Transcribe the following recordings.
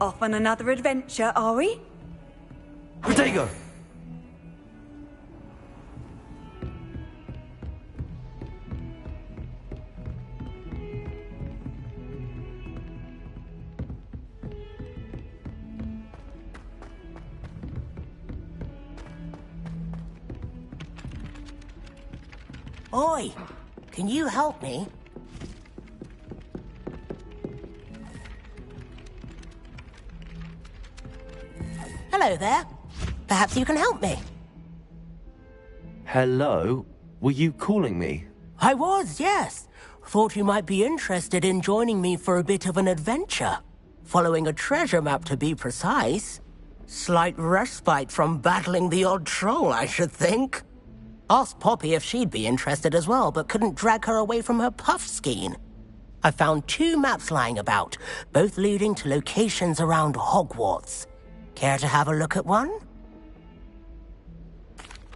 Off on another adventure, are we? Protego! Oi! Can you help me? Hello there. Perhaps you can help me. Hello? Were you calling me? I was, yes. Thought you might be interested in joining me for a bit of an adventure. Following a treasure map, to be precise. Slight respite from battling the odd troll, I should think. Asked Poppy if she'd be interested as well, but couldn't drag her away from her puff skein. I found 2 maps lying about, both leading to locations around Hogwarts. Care to have a look at one?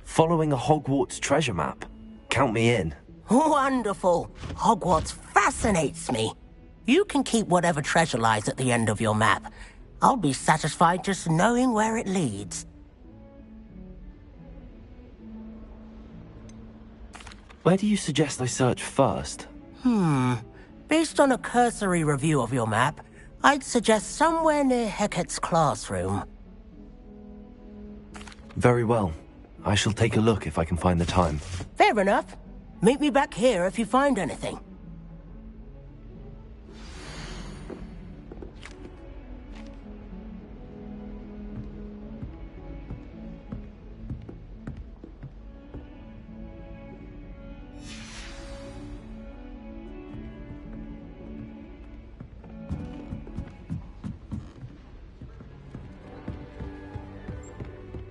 Following a Hogwarts treasure map? Count me in. Wonderful. Hogwarts fascinates me. You can keep whatever treasure lies at the end of your map. I'll be satisfied just knowing where it leads. Where do you suggest I search first? Based on a cursory review of your map, I'd suggest somewhere near Hecat's classroom. Very well. I shall take a look if I can find the time. Fair enough. Meet me back here if you find anything.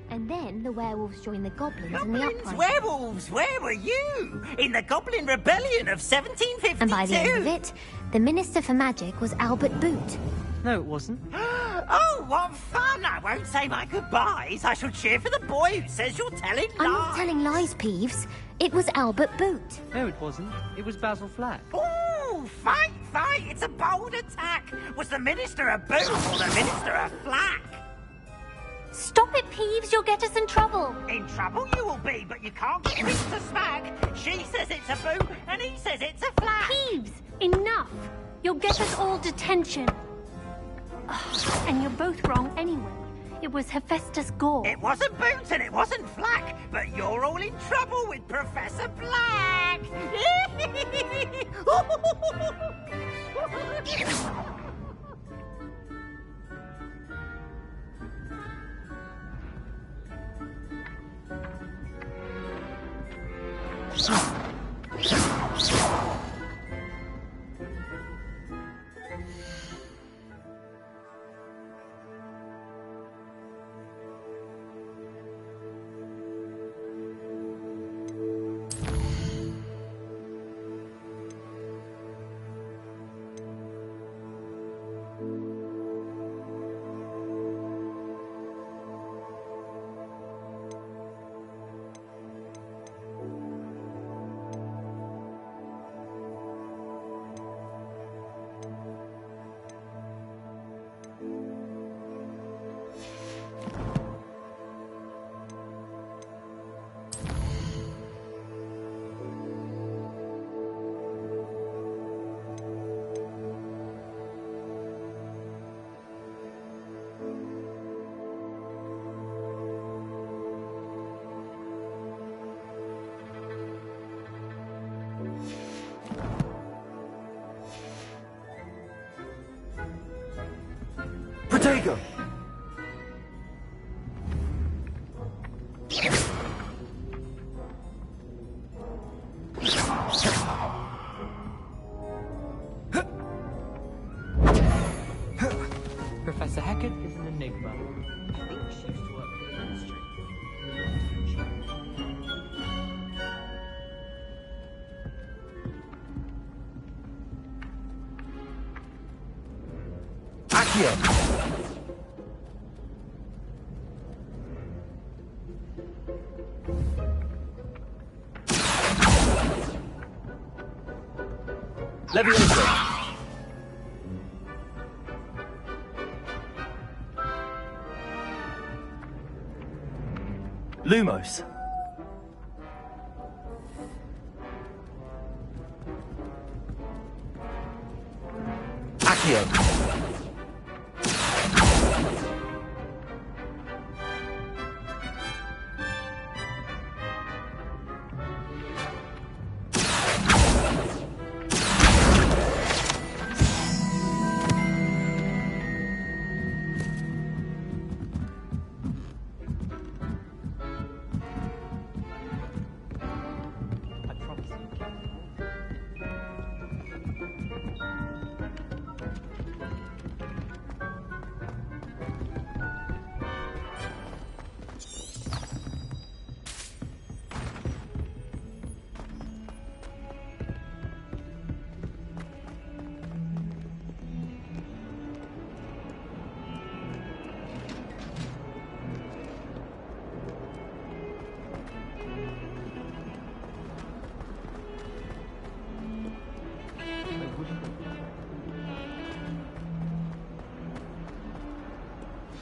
And then the werewolves joined the goblins in the uprising. Werewolves, where were you? In the Goblin Rebellion of 1752. And by the end of it, the Minister for Magic was Albert Boot. No, it wasn't. Oh, what fun! I won't say my goodbyes. I shall cheer for the boy who says you're telling lies. I'm not telling lies, Peeves. It was Albert Boot. No, it wasn't. It was Basil Flack. Ooh, fight, fight! It's a bold attack. Was the Minister a Boot or the Minister a Flack? Stop it, Peeves. You'll get us in trouble. In trouble you will be, but you can't get Mr. Smack. She says it's a Boot, and he says it's a Flack. Peeves, enough. You'll get us all detention. Ugh, and you're both wrong anyway. It was Hephaestus Gore. It wasn't Boot and it wasn't Flack, but you're all in trouble with Professor Black. Protego! Professor Hackett is an enigma. I think she used to work for the ministry. Accio! Leviosa! Lumos. Accio.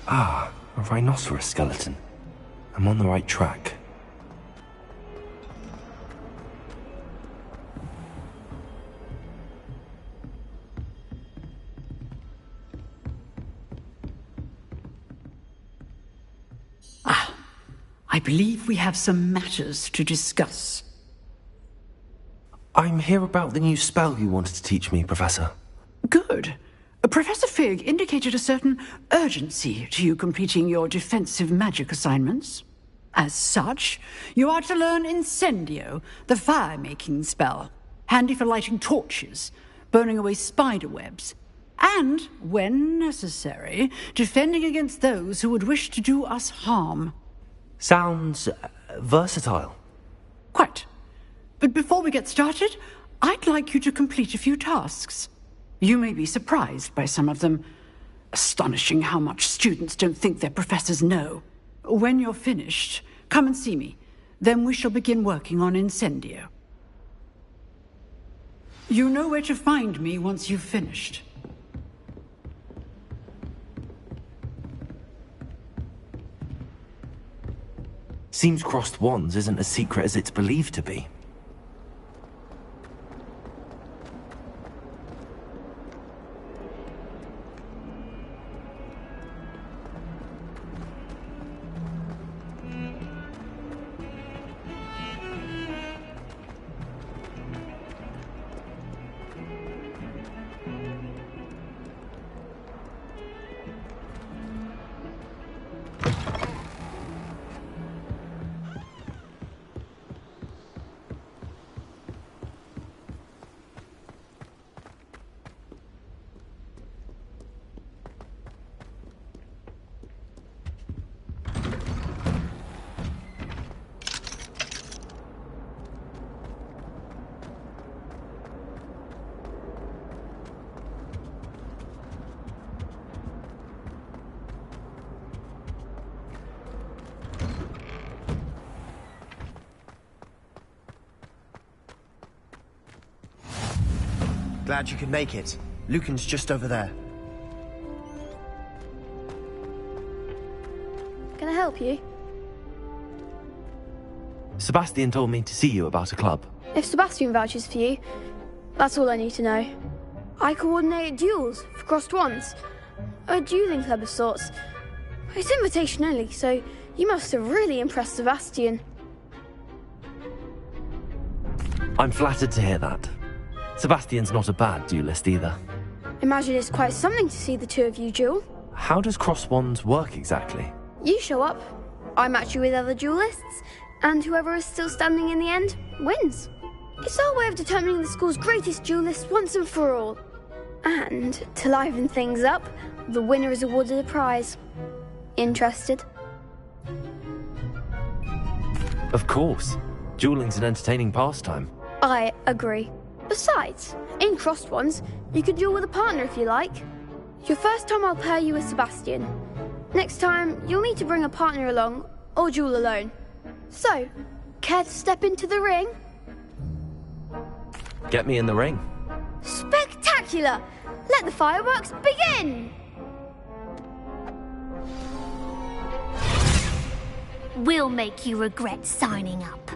Ah, a rhinoceros skeleton. I'm on the right track. I believe we have some matters to discuss. I'm here about the new spell you wanted to teach me, Professor. Good. Professor Fig indicated a certain urgency to you completing your defensive magic assignments. As such, you are to learn Incendio, the fire-making spell, handy for lighting torches, burning away spider webs, and, when necessary, defending against those who would wish to do us harm. Sounds versatile. Quite. But before we get started, I'd like you to complete a few tasks. You may be surprised by some of them. Astonishing how much students don't think their professors know. When you're finished, come and see me. Then we shall begin working on Incendio. You know where to find me once you've finished. Seems crossed wands isn't as secret as it's believed to be. Glad you could make it. Lucan's just over there. Can I help you? Sebastian told me to see you about a club. If Sebastian vouches for you, that's all I need to know. I coordinate duels for crossed wands. A dueling club of sorts. It's invitation only, so you must have really impressed Sebastian. I'm flattered to hear that. Sebastian's not a bad duelist either. Imagine it's quite something to see the two of you duel. How does cross wands work exactly? You show up, I match you with other duelists, and whoever is still standing in the end wins. It's our way of determining the school's greatest duelist once and for all. And, to liven things up, the winner is awarded a prize. Interested? Of course. Dueling's an entertaining pastime. I agree. Besides, in crossed ones, you could duel with a partner if you like. Your first time I'll pair you with Sebastian. Next time, you'll need to bring a partner along, or duel alone. So, care to step into the ring? Get me in the ring. Spectacular! Let the fireworks begin! will make you regret signing up.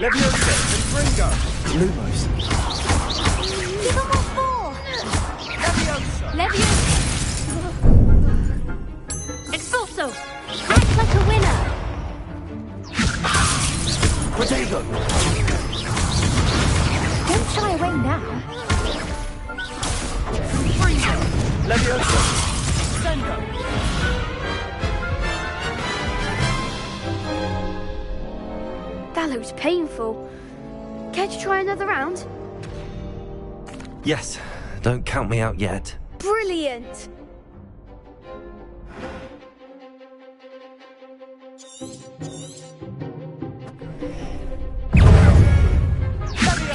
Leviosa and Gringo. Lumos. Give him more ball! Leviosa. Leviosa! Expulso! Act like a winner! Protego. Don't shy away now. Leviosa. Sendo. That looks painful. Care to try another round? Yes, don't count me out yet. Brilliant!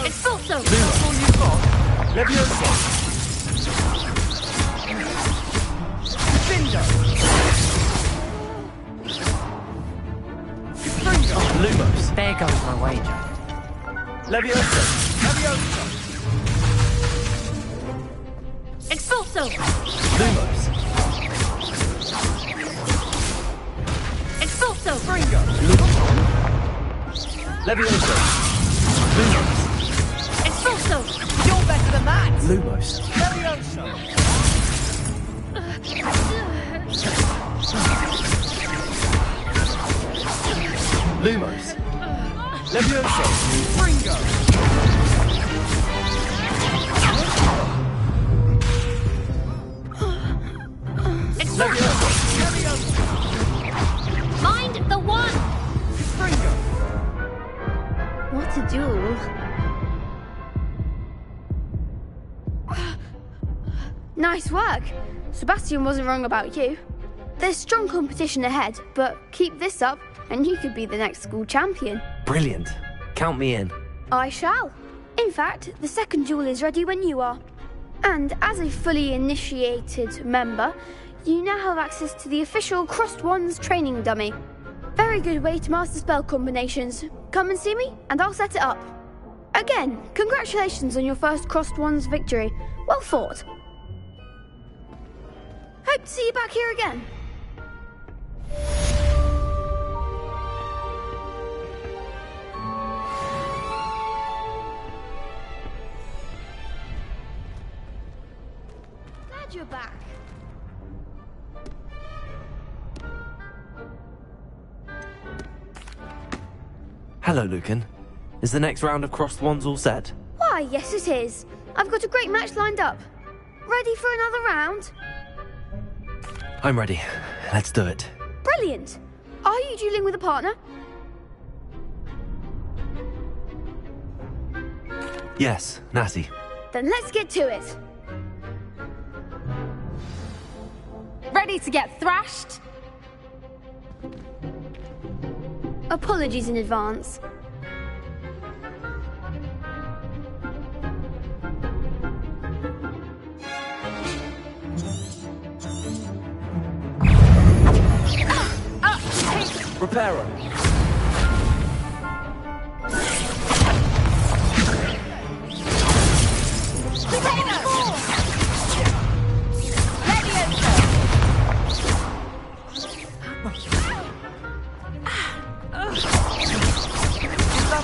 Expulso! That's all you've got. Leviosa. Bindo. Gringo. Lumos. There goes my wager. Leviosa. Leviosa. Expulso! Lumos. Expulso! Gringo. Leviosa. Lumos. Expulso! You're better than that! Lumos. Leviosa. Lumos. Leviosa. Gringo. Expulso! Leviosa. Mind the one! Gringo. What a duel. Nice work. Sebastian wasn't wrong about you. There's strong competition ahead, but keep this up and you could be the next school champion. Brilliant. Count me in. I shall. In fact, the second duel is ready when you are. And as a fully initiated member, you now have access to the official Crossed Wands training dummy. Very good way to master spell combinations. Come and see me, and I'll set it up. Again, congratulations on your first Crossed Wands victory. Well fought. Hope to see you back here again. Glad you're back. Hello, Lucan. Is the next round of Crossed Wands all set? Why, yes it is. I've got a great match lined up. Ready for another round? I'm ready. Let's do it. Brilliant. Are you dueling with a partner? Yes, Natty. Then let's get to it. Ready to get thrashed? Apologies in advance. Reparo.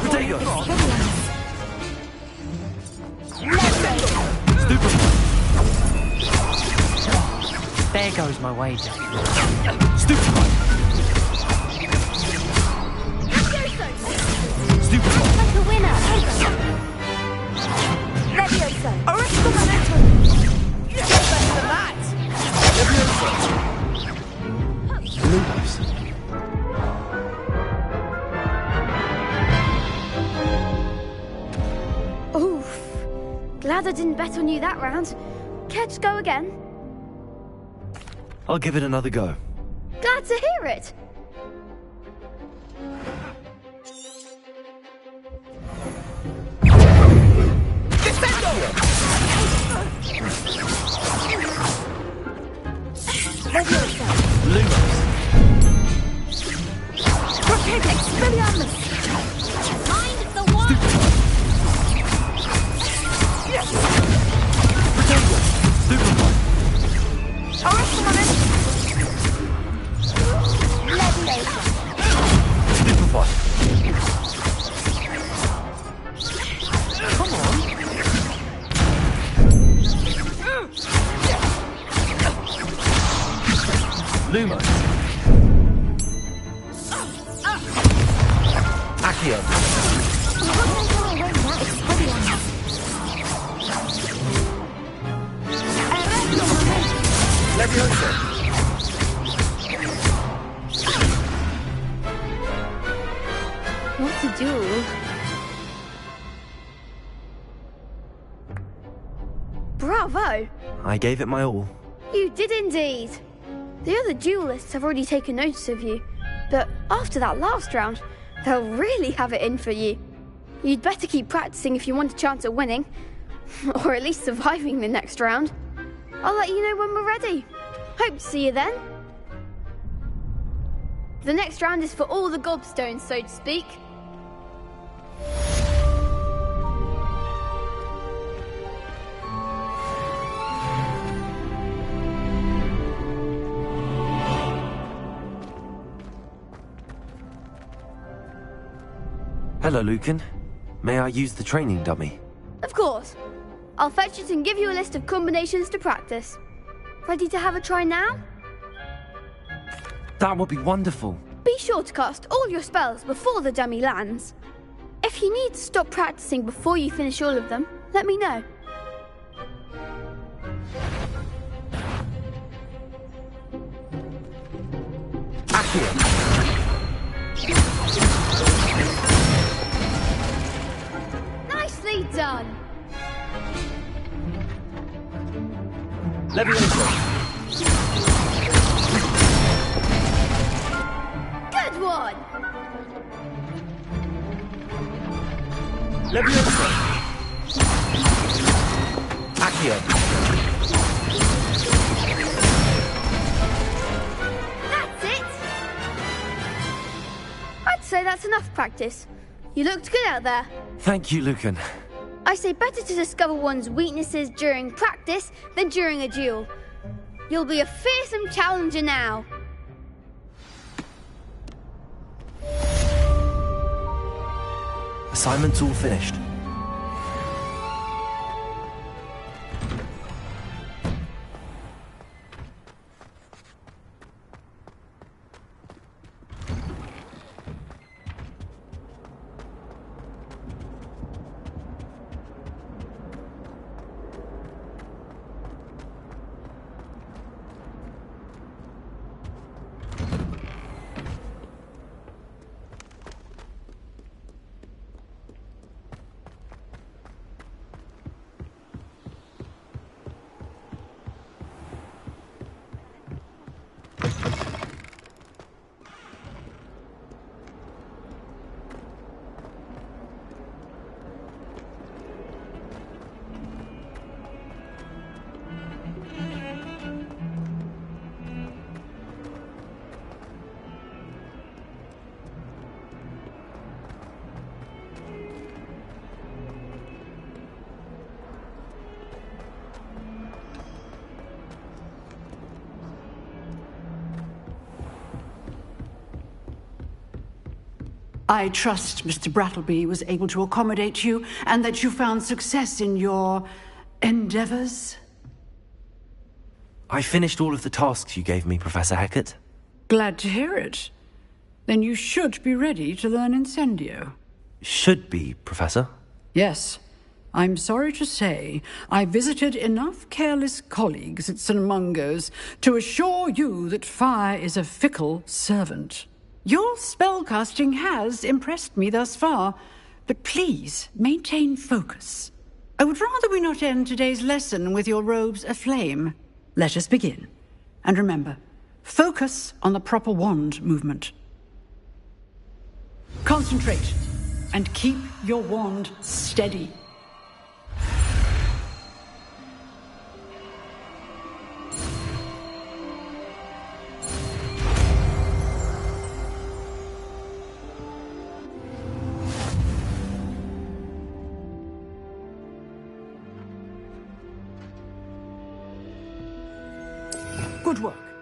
Protego. Stupid. There goes my wager. Stupid. Stupid. Like a winner! Leviosa! Arresto Momento! You're better than that! Lumos. Oof. Glad I didn't bet on you that round. Care to go again? I'll give it another go. Glad to hear it. Lumos. Expelliarmus! Mind the wand! Protego. Superfly. Leviation! Superfly. Come on. Lumos. Accio. Leviosa. What a duel. Bravo! I gave it my all. You did indeed. The other duelists have already taken notice of you, but after that last round, they'll really have it in for you. You'd better keep practicing if you want a chance at winning, or at least surviving the next round. I'll let you know when we're ready. Hope to see you then. The next round is for all the gobstones, so to speak. Hello, Lucan. May I use the training dummy? Of course. I'll fetch it and give you a list of combinations to practice. Ready to have a try now? That would be wonderful. Be sure to cast all your spells before the dummy lands. If you need to stop practicing before you finish all of them, let me know. Accio. Nicely done. Leviosa. Good one. Leviosa. Accio. That's it. I'd say that's enough practice. You looked good out there. Thank you, Lucan. I say better to discover one's weaknesses during practice than during a duel. You'll be a fearsome challenger now. Assignment's all finished. I trust Mr. Brattleby was able to accommodate you and that you found success in your endeavors. I finished all of the tasks you gave me, Professor Hecat. Glad to hear it. Then you should be ready to learn Incendio. Should be, Professor. Yes. I'm sorry to say, I visited enough careless colleagues at St. Mungo's to assure you that fire is a fickle servant. Your spellcasting has impressed me thus far, but please maintain focus. I would rather we not end today's lesson with your robes aflame. Let us begin. And remember, focus on the proper wand movement. Concentrate, and keep your wand steady. Good work.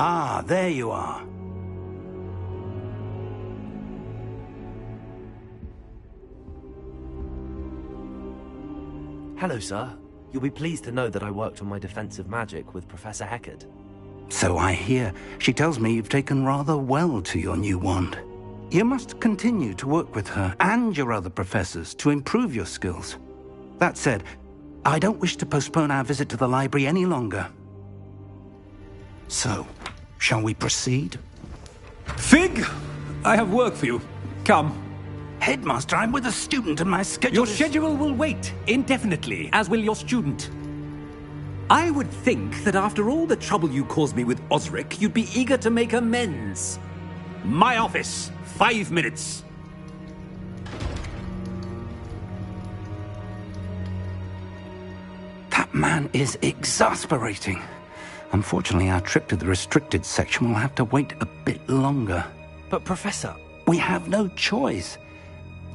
Ah, there you are. Hello, sir. You'll be pleased to know that I worked on my defensive magic with Professor Heckard. So I hear. She tells me you've taken rather well to your new wand. You must continue to work with her and your other professors to improve your skills. That said, I don't wish to postpone our visit to the library any longer. So, shall we proceed? Fig! I have work for you. Come. Headmaster, I'm with a student and my schedule Your schedule will wait indefinitely, as will your student. I would think that after all the trouble you caused me with Osric, you'd be eager to make amends. My office. 5 minutes. man is exasperating. Unfortunately, our trip to the restricted section will have to wait a bit longer. But Professor... We have no choice.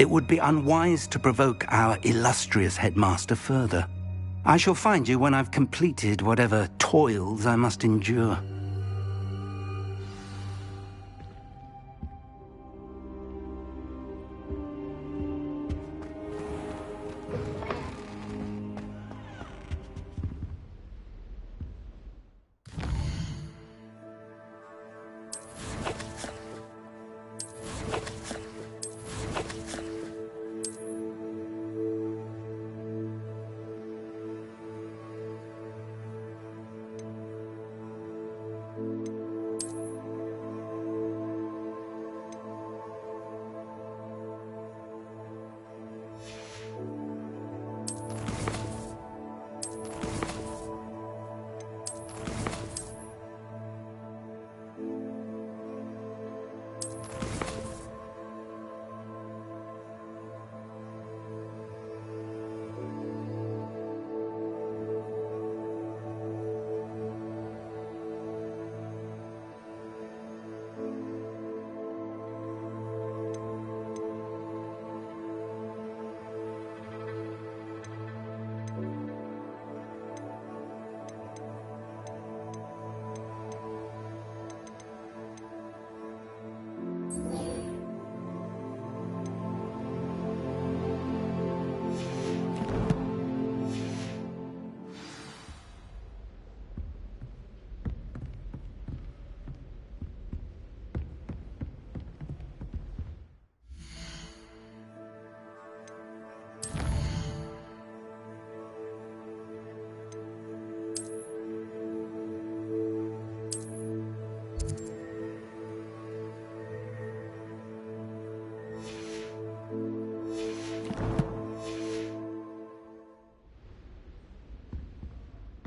It would be unwise to provoke our illustrious headmaster further. I shall find you when I've completed whatever toils I must endure.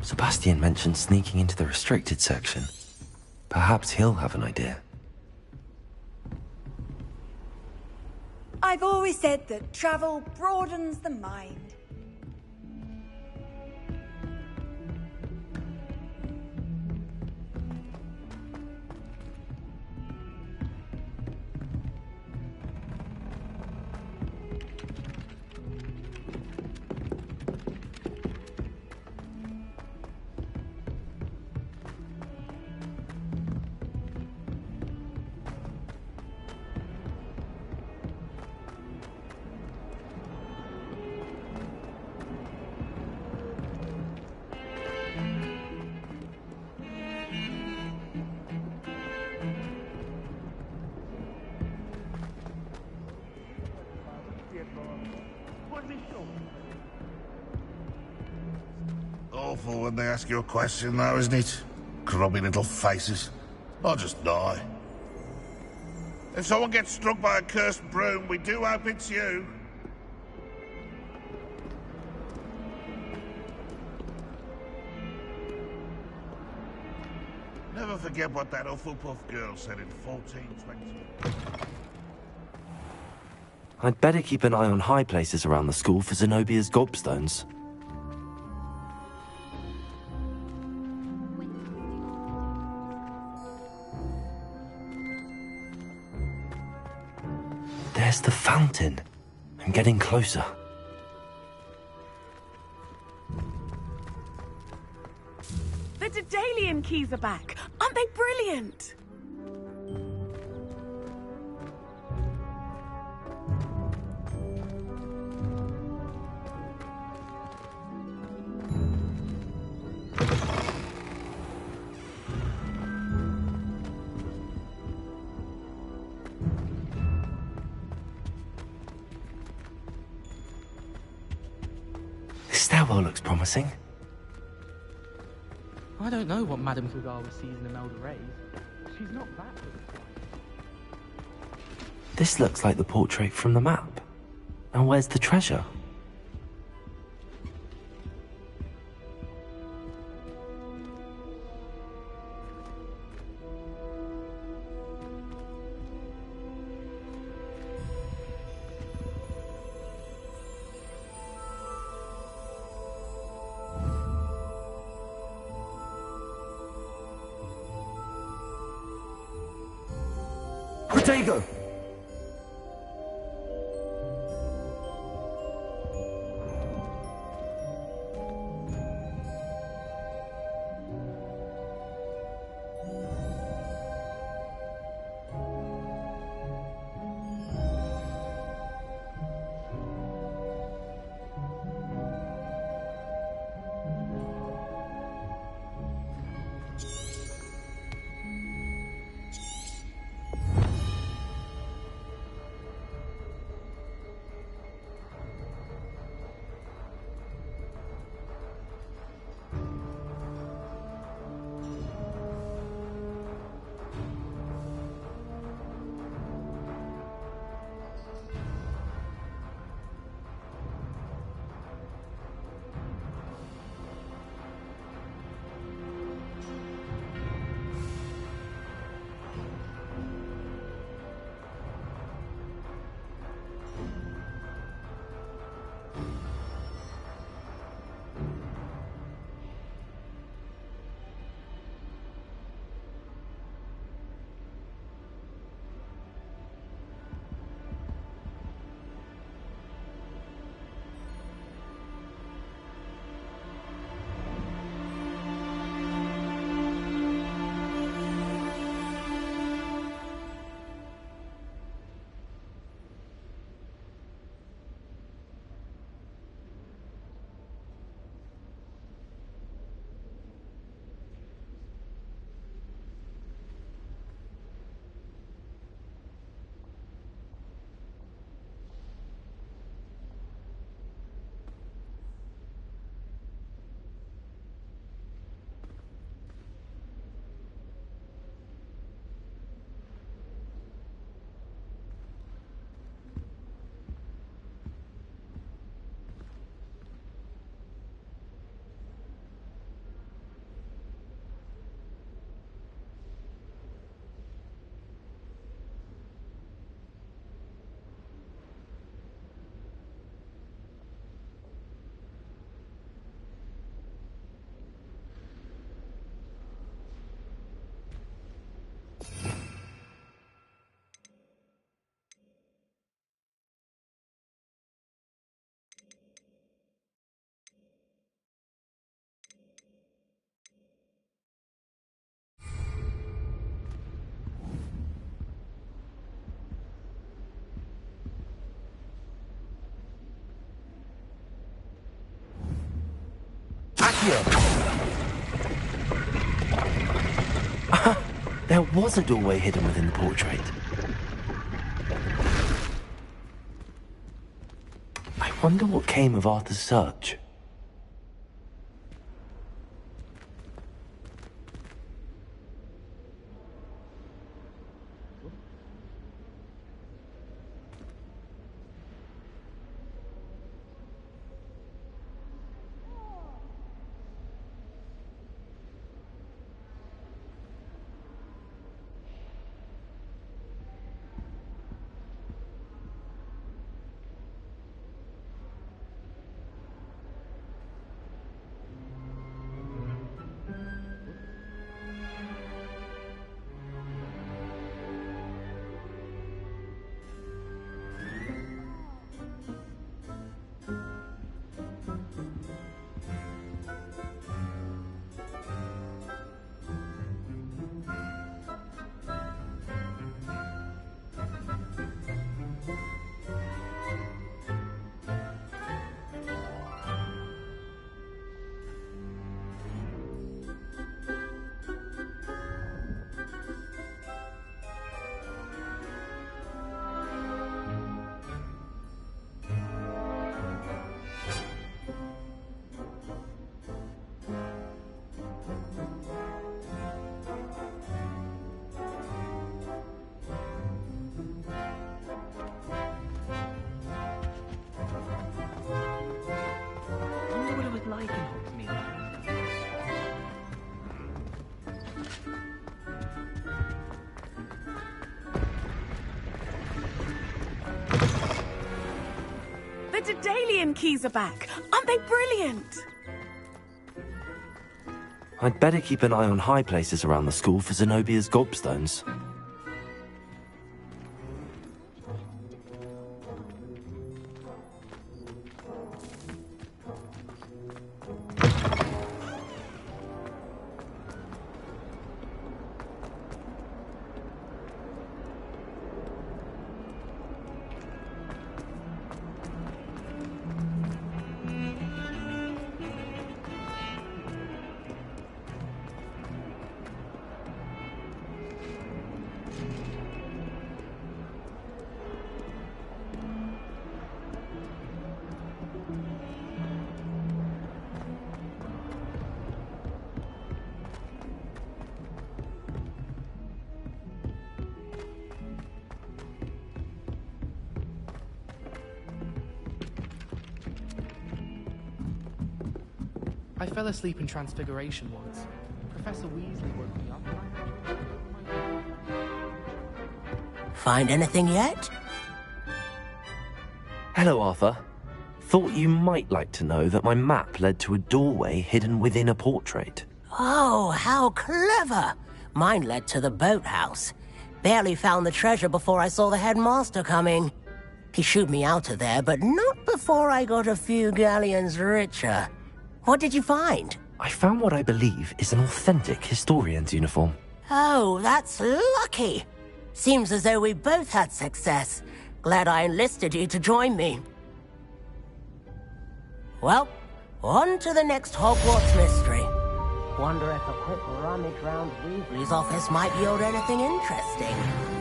Sebastian mentioned sneaking into the restricted section. Perhaps he'll have an idea. I've always said that travel broadens the mind. Awful when they ask you a question, though, isn't it? Grubby little faces. I'll just die. If someone gets struck by a cursed broom, we do hope it's you. Never forget what that Hufflepuff girl said in 1420. I'd better keep an eye on high places around the school for Zenobia's gobstones. There's the fountain. I'm getting closer. The Daedalian keys are back. Aren't they brilliant? This stairwell looks promising. I don't know what Madame Kugawa sees in Imelda Rays. She's not that good at flying. This looks like the portrait from the map. And where's the treasure? Dago! There was a doorway hidden within the portrait. I wonder what came of Arthur's search. The Daedalian keys are back. Aren't they brilliant? I'd better keep an eye on high places around the school for Zenobia's gobstones. I fell asleep in Transfiguration once. Professor Weasley woke me up and Find anything yet? Hello, Arthur. Thought you might like to know that my map led to a doorway hidden within a portrait. Oh, how clever! Mine led to the boathouse. Barely found the treasure before I saw the headmaster coming. He shooed me out of there, but not before I got a few galleons richer. What did you find? I found what I believe is an authentic historian's uniform. Oh, that's lucky. Seems as though we both had success. Glad I enlisted you to join me. Well, on to the next Hogwarts mystery. Wonder if a quick rummage round Weasley's office might yield anything interesting.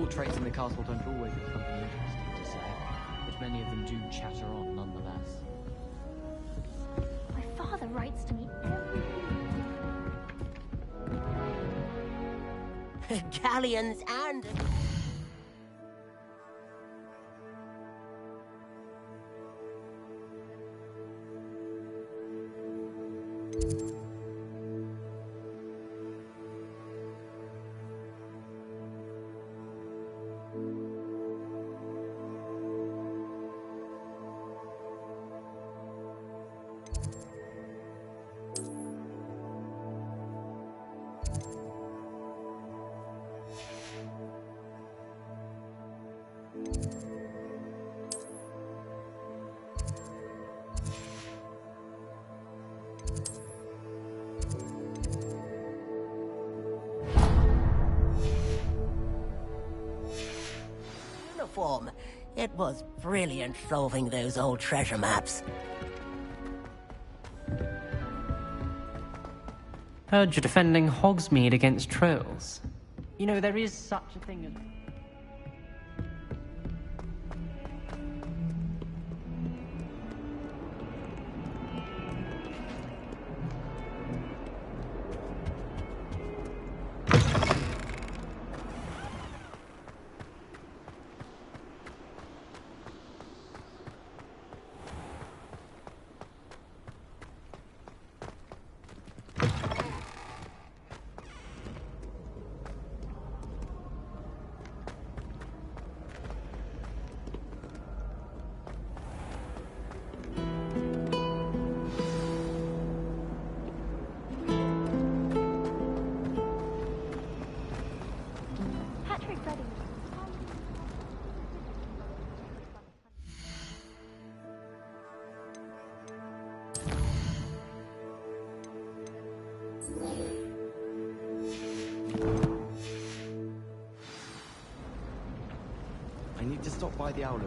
portraits in the castle don't always have something interesting to say, but many of them do chatter on nonetheless. My father writes to me every week. Galleons and... Uniform. It was brilliant solving those old treasure maps. Heard you're defending Hogsmeade against trolls. You know, there is such a thing as... I need to stop by the Owlery.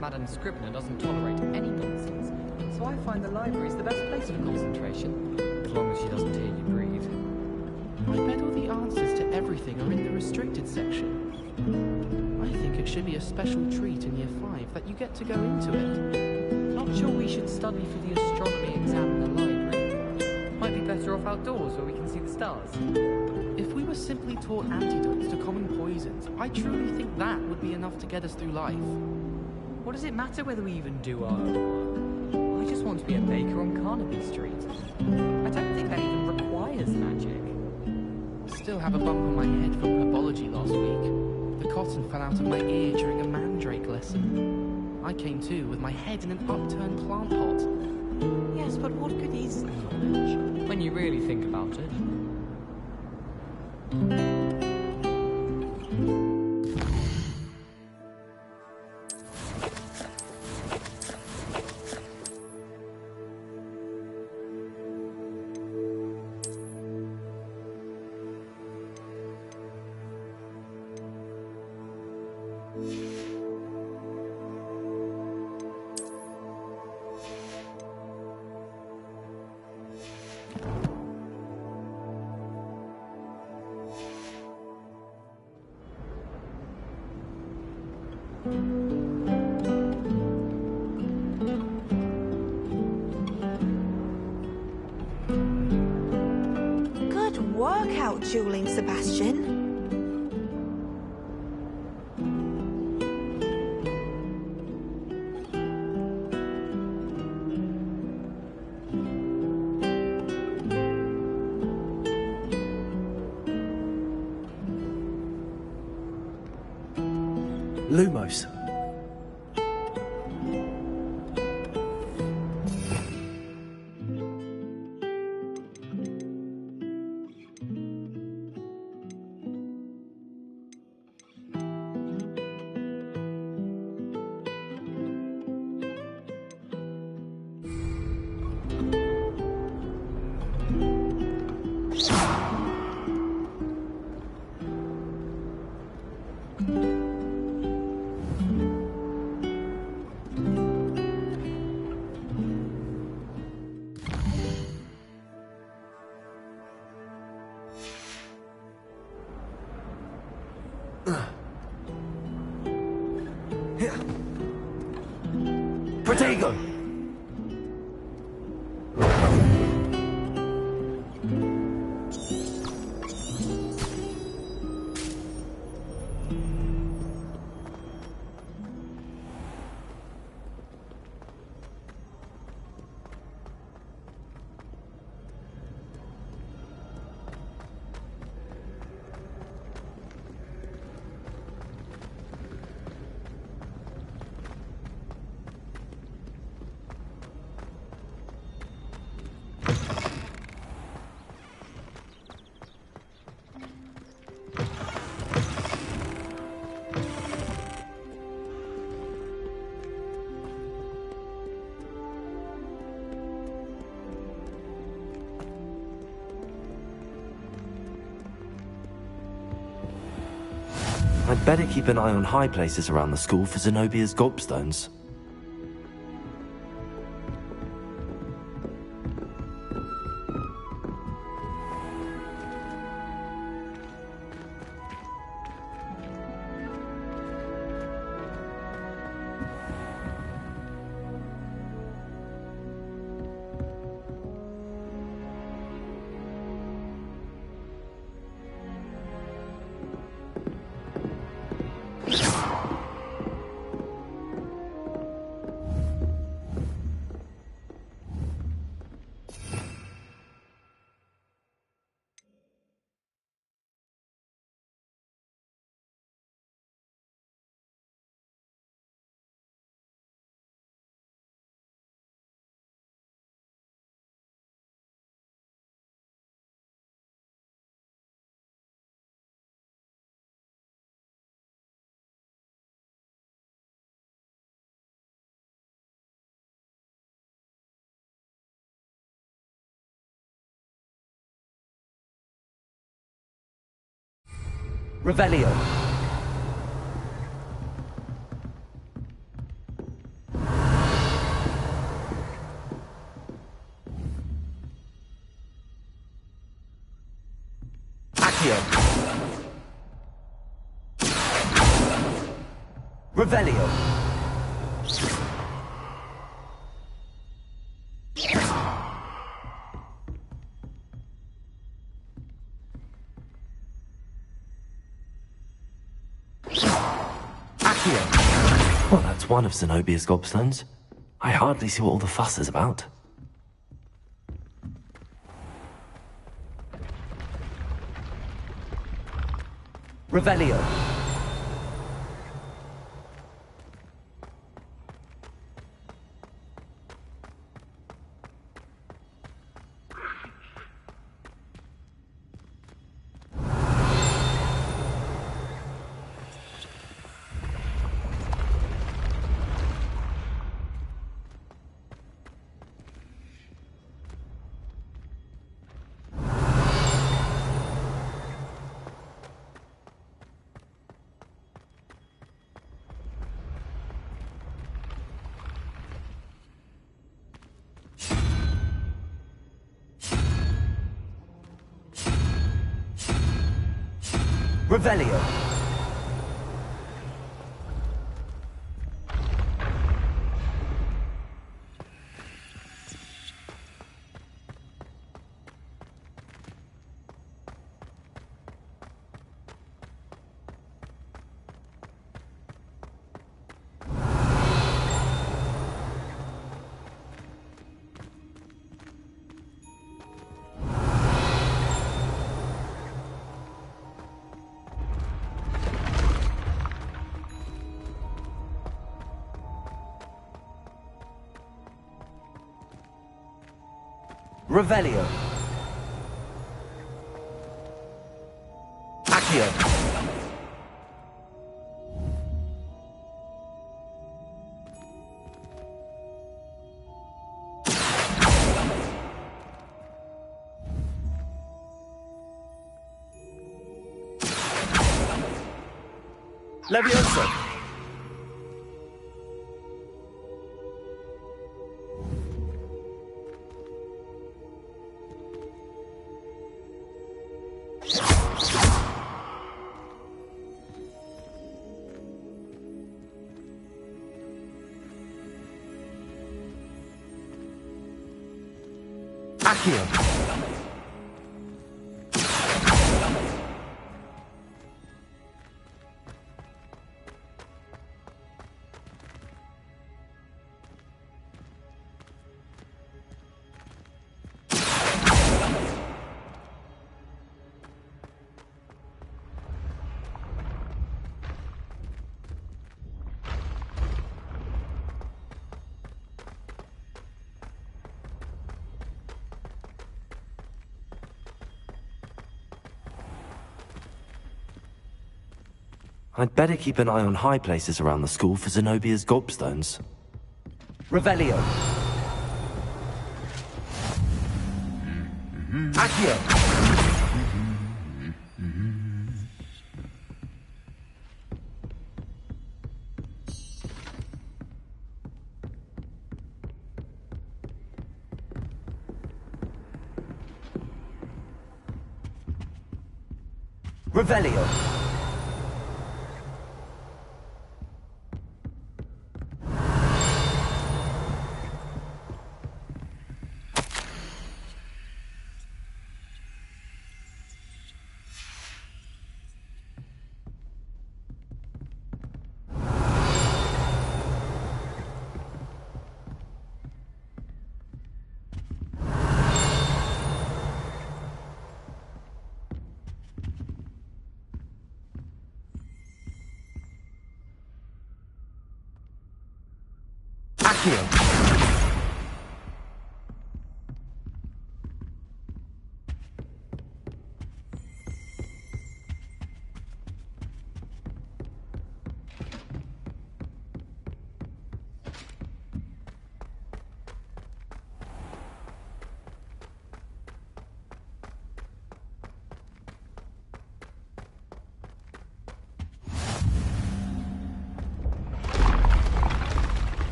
Madame Scribner doesn't tolerate any nonsense, so I find the library's the best place for concentration, as long as she doesn't hear you breathe. I bet all the answers to everything are in the restricted section. I think it should be a special treat in Year 5 that you get to go into it. Not sure we should study for the astronomy exam in the library. Might be better off outdoors where we can see the stars. If we were simply taught antidotes to common poisons, I truly think that would be enough to get us through life. What does it matter whether we even do our homework? I just want to be a baker on Carnaby Street. I don't think that even requires magic. Still have a bump on my head from herbology last week. The cotton fell out of my ear during a mandrake lesson. I came to with my head in an upturned plant pot. Yes, but what good is knowledge when you really think about it? Good work out dueling, Sebastian. Lumos. Protego! I'd better keep an eye on high places around the school for Zenobia's gobstones. Revelio. Accio. Revelio. Well, that's one of Zenobia's gobstones. I hardly see what all the fuss is about. Revelio. Revelio. Revelio. Accio. Levioso. Accio. I'd better keep an eye on high places around the school for Zenobia's gobstones. Revelio. Accio. Revelio. Accio.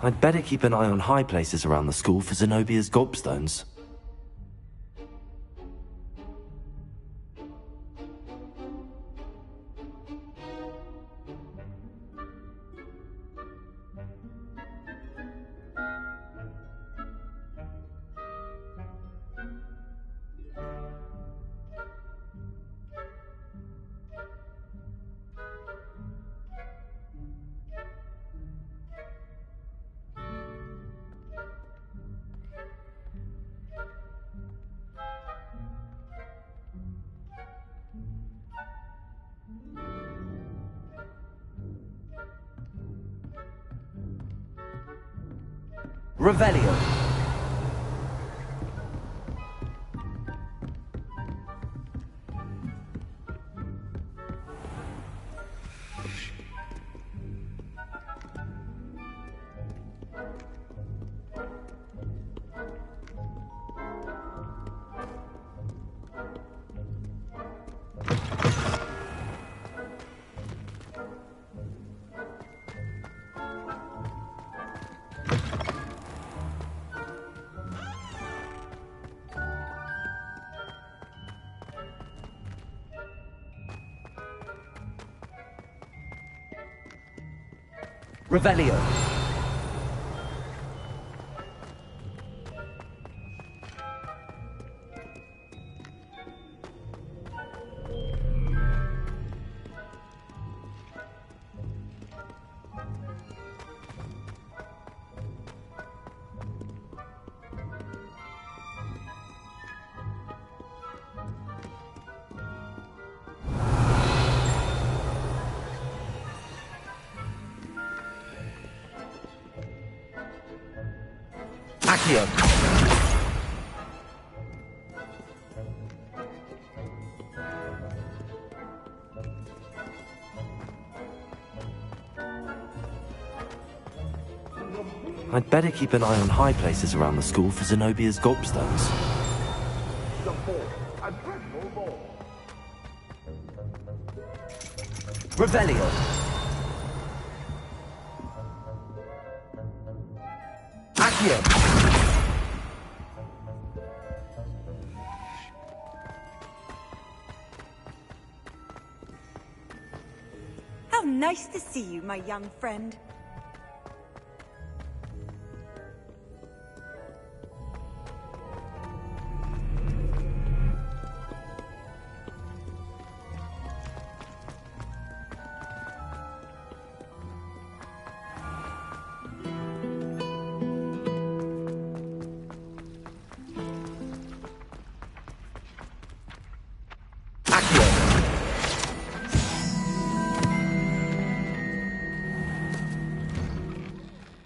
I'd better keep an eye on high places around the school for Zenobia's gobstones. Revelio. Revelio. Accio. I'd better keep an eye on high places around the school for Zenobia's gobstones. Revelio. Accio. How nice to see you, my young friend.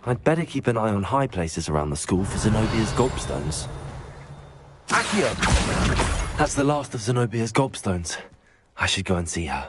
I'd better keep an eye on high places around the school for Zenobia's gobstones. Accio! That's the last of Zenobia's gobstones. I should go and see her.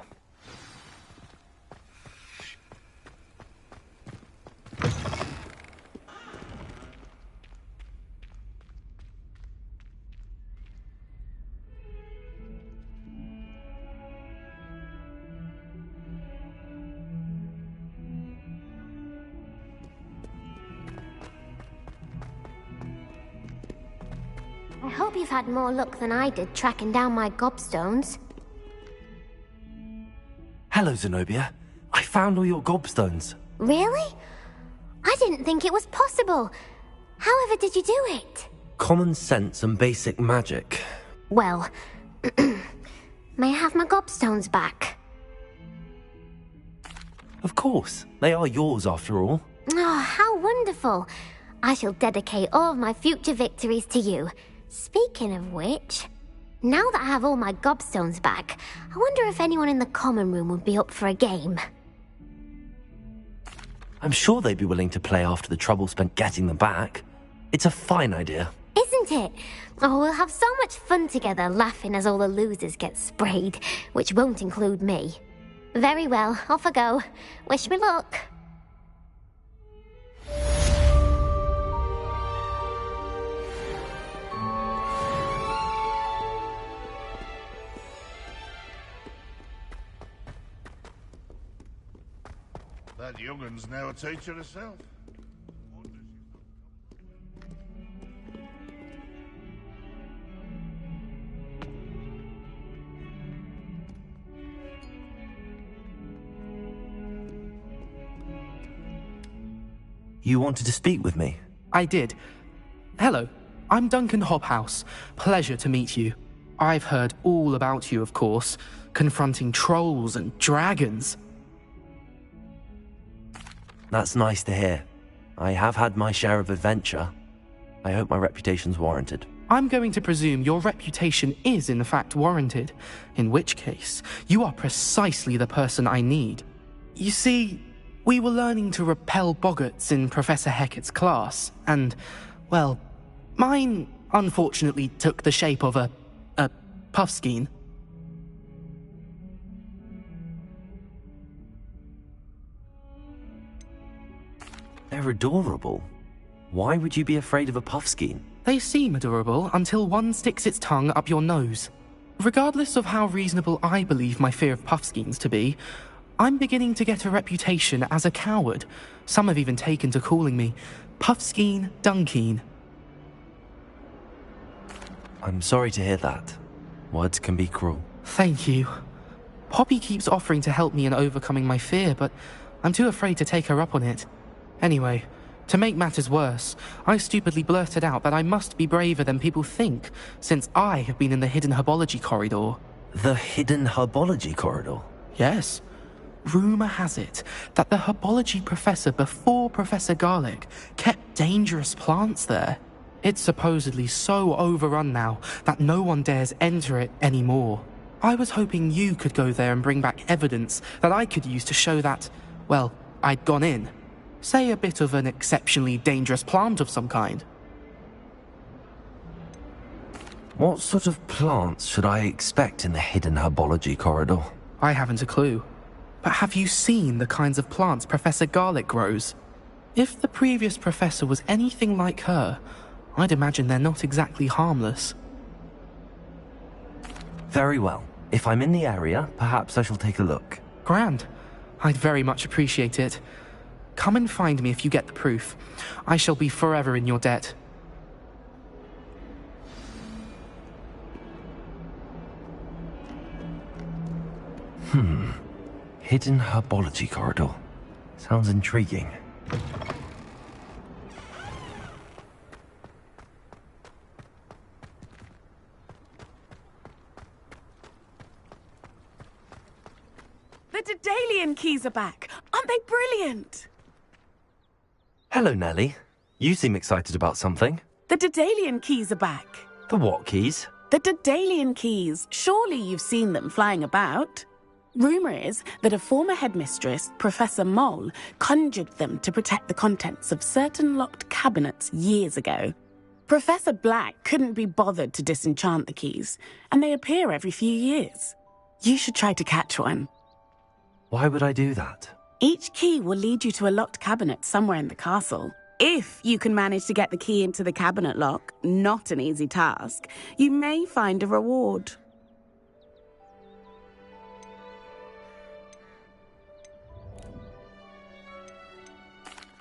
I hope you've had more luck than I did tracking down my gobstones. Hello, Zenobia. I found all your gobstones. Really? I didn't think it was possible. However did you do it? Common sense and basic magic. Well, may I have my gobstones back? Of course. They are yours, after all. Oh, how wonderful. I shall dedicate all of my future victories to you. Speaking of which, now that I have all my gobstones back, I wonder if anyone in the common room would be up for a game. I'm sure they'd be willing to play after the trouble spent getting them back. It's a fine idea. Isn't it? Oh, we'll have so much fun together, laughing as all the losers get sprayed, which won't include me. Very well, off I go. Wish me luck. That young'un's now a teacher herself. You wanted to speak with me? I did. Hello, I'm Duncan Hobhouse. Pleasure to meet you. I've heard all about you, of course, confronting trolls and dragons. That's nice to hear. I have had my share of adventure. I hope my reputation's warranted. I'm going to presume your reputation is in fact warranted, in which case, you are precisely the person I need. You see, we were learning to repel boggarts in Professor Hecat's class, and, well, mine unfortunately took the shape of a puffskein. They're adorable. Why would you be afraid of a puffskein? They seem adorable until one sticks its tongue up your nose. Regardless of how reasonable I believe my fear of puffskeins to be, I'm beginning to get a reputation as a coward. Some have even taken to calling me Puffskein Dunkeen. I'm sorry to hear that. Words can be cruel. Thank you. Poppy keeps offering to help me in overcoming my fear, but I'm too afraid to take her up on it. Anyway, to make matters worse, I stupidly blurted out that I must be braver than people think, since I have been in the hidden herbology corridor. The hidden herbology corridor? Yes. Rumour has it that the herbology professor before Professor Garlic kept dangerous plants there. It's supposedly so overrun now that no one dares enter it anymore. I was hoping you could go there and bring back evidence that I could use to show that, well, I'd gone in. Say a bit of an exceptionally dangerous plant of some kind. What sort of plants should I expect in the hidden herbology corridor? I haven't a clue. But have you seen the kinds of plants Professor Garlic grows? If the previous professor was anything like her, I'd imagine they're not exactly harmless. Very well. If I'm in the area, perhaps I shall take a look. Grand. I'd very much appreciate it. Come and find me if you get the proof. I shall be forever in your debt. Hidden herbology corridor. Sounds intriguing. The Daedalian keys are back. Aren't they brilliant? Hello, Nellie. You seem excited about something. The Daedalian keys are back. The what keys? The Daedalian keys. Surely you've seen them flying about. Rumour is that a former headmistress, Professor Mole, conjured them to protect the contents of certain locked cabinets years ago. Professor Black couldn't be bothered to disenchant the keys, and they appear every few years. You should try to catch one. Why would I do that? Each key will lead you to a locked cabinet somewhere in the castle. If you can manage to get the key into the cabinet lock, not an easy task, you may find a reward.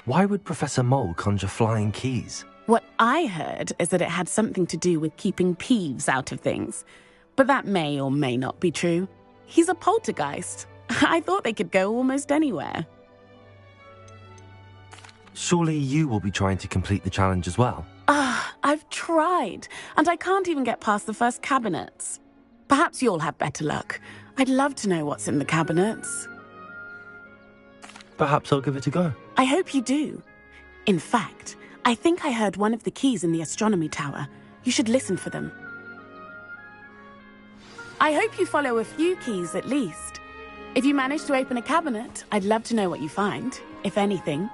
Why would Professor Mole conjure flying keys? What I heard is that it had something to do with keeping Peeves out of things. But that may or may not be true. He's a poltergeist. I thought they could go almost anywhere. Surely you will be trying to complete the challenge as well? I've tried, and I can't even get past the first cabinets. Perhaps you'll have better luck. I'd love to know what's in the cabinets. Perhaps I'll give it a go. I hope you do. In fact, I think I heard one of the keys in the astronomy tower. You should listen for them. I hope you follow a few keys at least. If you manage to open a cabinet, I'd love to know what you find, if anything.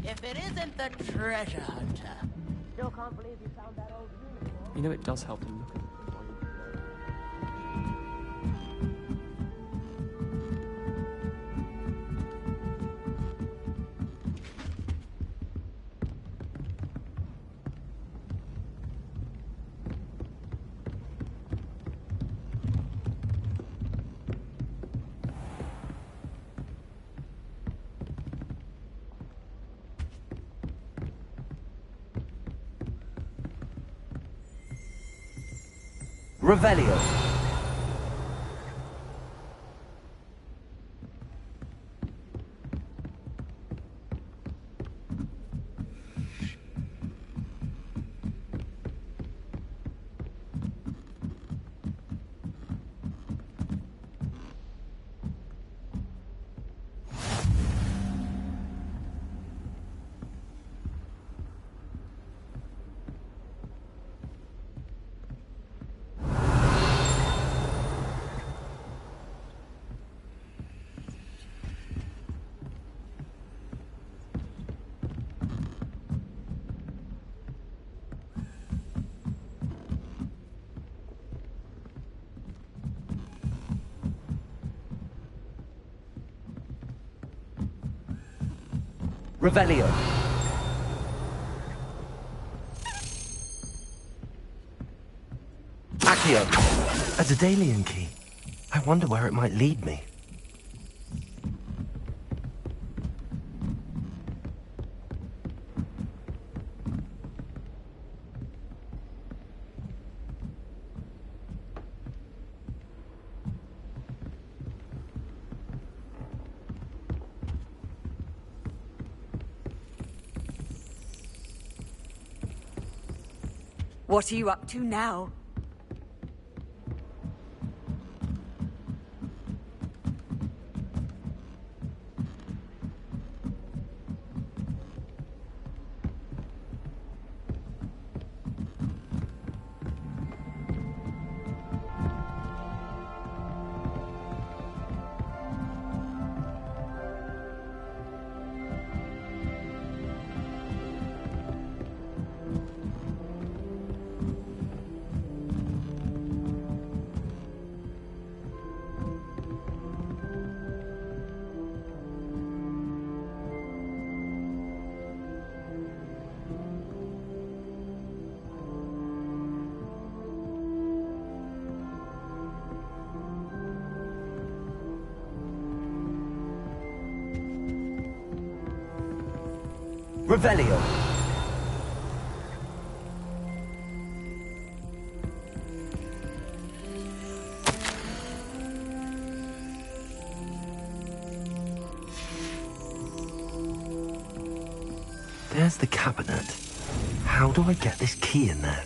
If it isn't the treasure hunter. Still can't believe you found that old uniform. You know, it does help to look at it. Revelio. Revelio. Accio. A Daedalian key. I wonder where it might lead me. What are you up to now? Revelio. There's the cabinet. How do I get this key in there?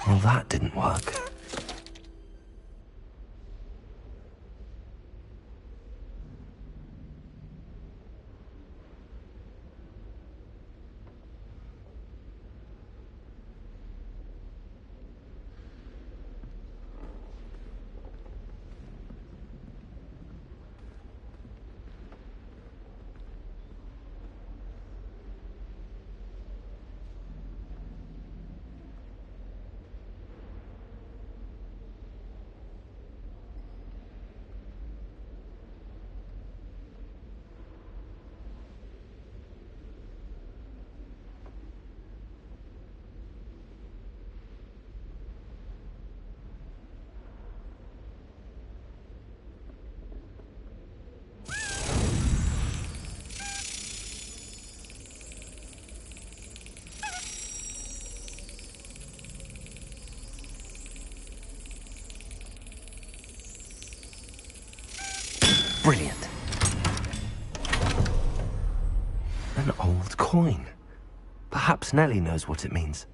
Well, that didn't work. Brilliant. An old coin. Perhaps Nellie knows what it means.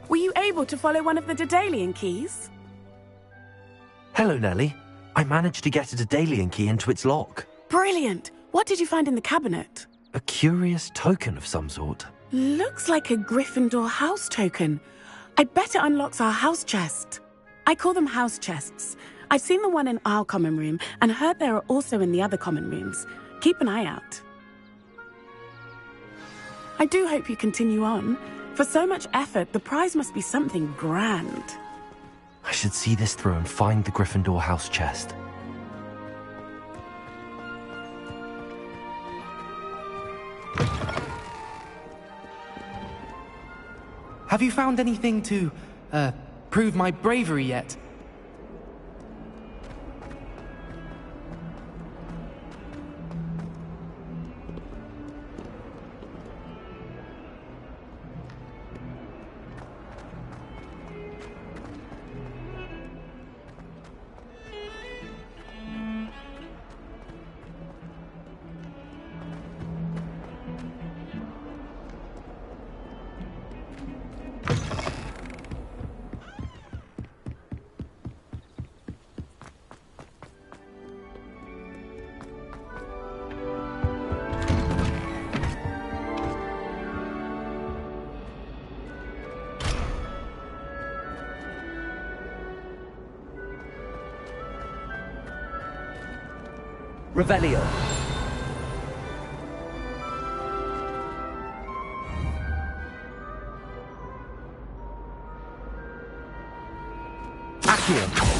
Were you able to follow one of the Daedalian keys? Hello, Nellie. I managed to get a Daedalian key into its lock. Brilliant! What did you find in the cabinet? A curious token of some sort. Looks like a Gryffindor house token. I bet it unlocks our house chest. I call them house chests. I've seen the one in our common room and heard there are also in the other common rooms. Keep an eye out. I do hope you continue on. For so much effort, the prize must be something grand. I should see this through and find the Gryffindor house chest. Have you found anything to, prove my bravery yet? Revelio. Accio.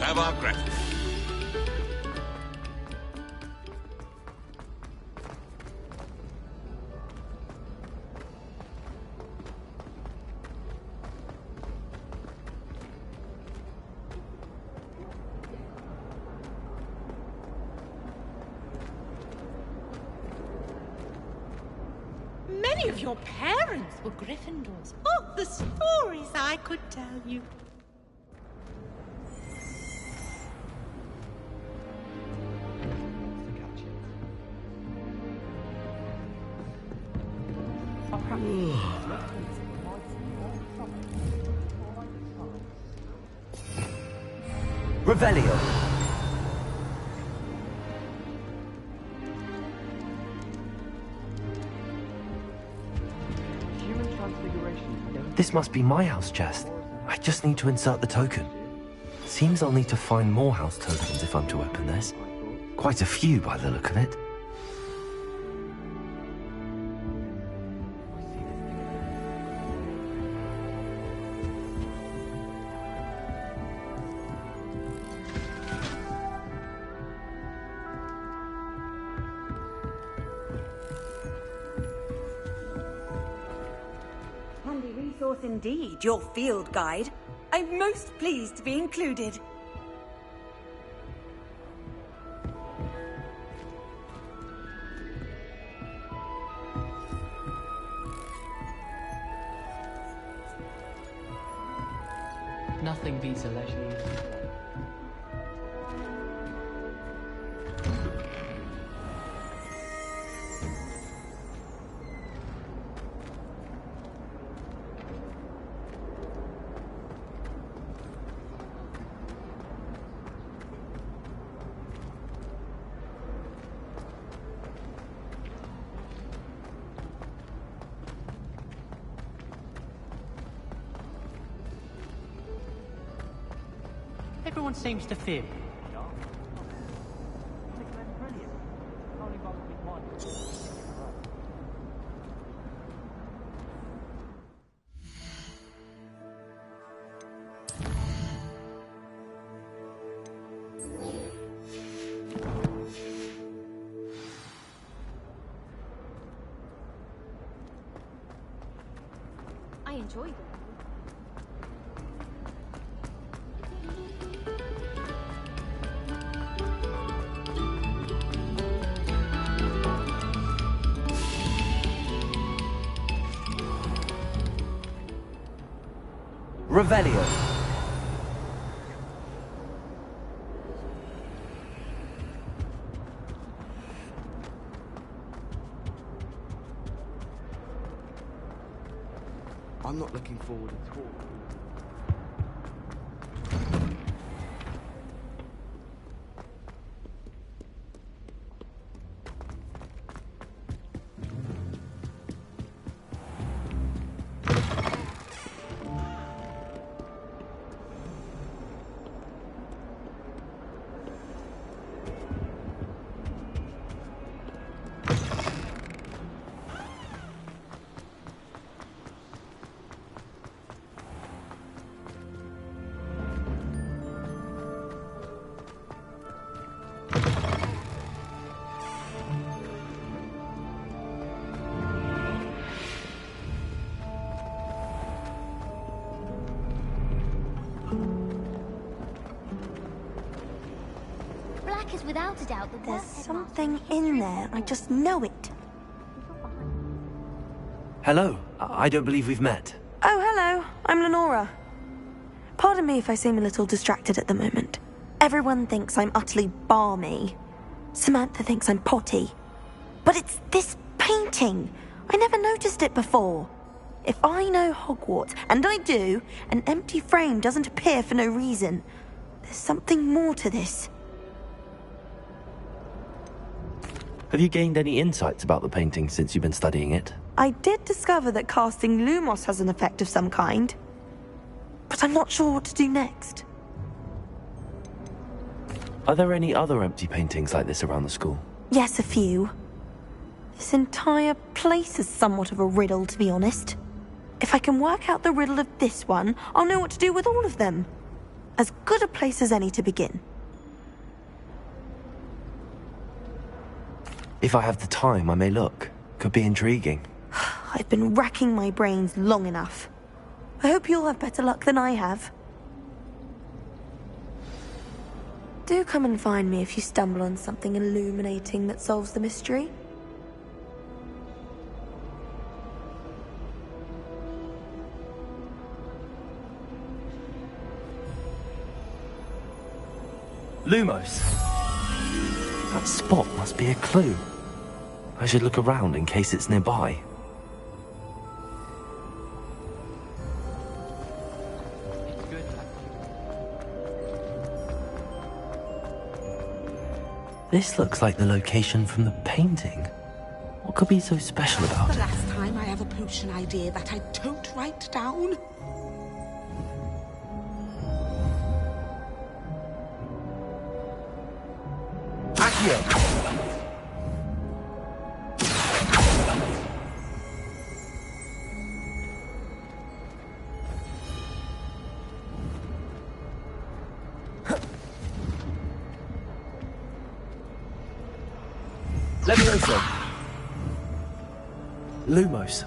Have our gratitude. Many of your parents were Gryffindors. Oh, the stories I could tell you. Revelio. This must be my house chest. I just need to insert the token. Seems I'll need to find more house tokens if I'm to open this. Quite a few by the look of it. Handy resource indeed, your field guide. I'm most pleased to be included. Nothing beats a leisurely. Everyone seems to fib. I enjoy them. Revelio. I'm not looking forward at all. Black is without a doubt the There's worst something in there, I just know it. Hello. I don't believe we've met. Oh, hello. I'm Lenora. Pardon me if I seem a little distracted at the moment. Everyone thinks I'm utterly balmy. Samantha thinks I'm potty. But it's this painting. I never noticed it before. If I know Hogwarts, and I do, an empty frame doesn't appear for no reason. There's something more to this. Have you gained any insights about the painting since you've been studying it? I did discover that casting Lumos has an effect of some kind. But I'm not sure what to do next. Are there any other empty paintings like this around the school? Yes, a few. This entire place is somewhat of a riddle, to be honest. If I can work out the riddle of this one, I'll know what to do with all of them. As good a place as any to begin. If I have the time, I may look. Could be intriguing. I've been racking my brains long enough. I hope you'll have better luck than I have. Do come and find me if you stumble on something illuminating that solves the mystery. Lumos. That spot must be a clue. I should look around in case it's nearby. This looks like the location from the painting. What could be so special about The it? last time I Accio! Levioso! Lumos.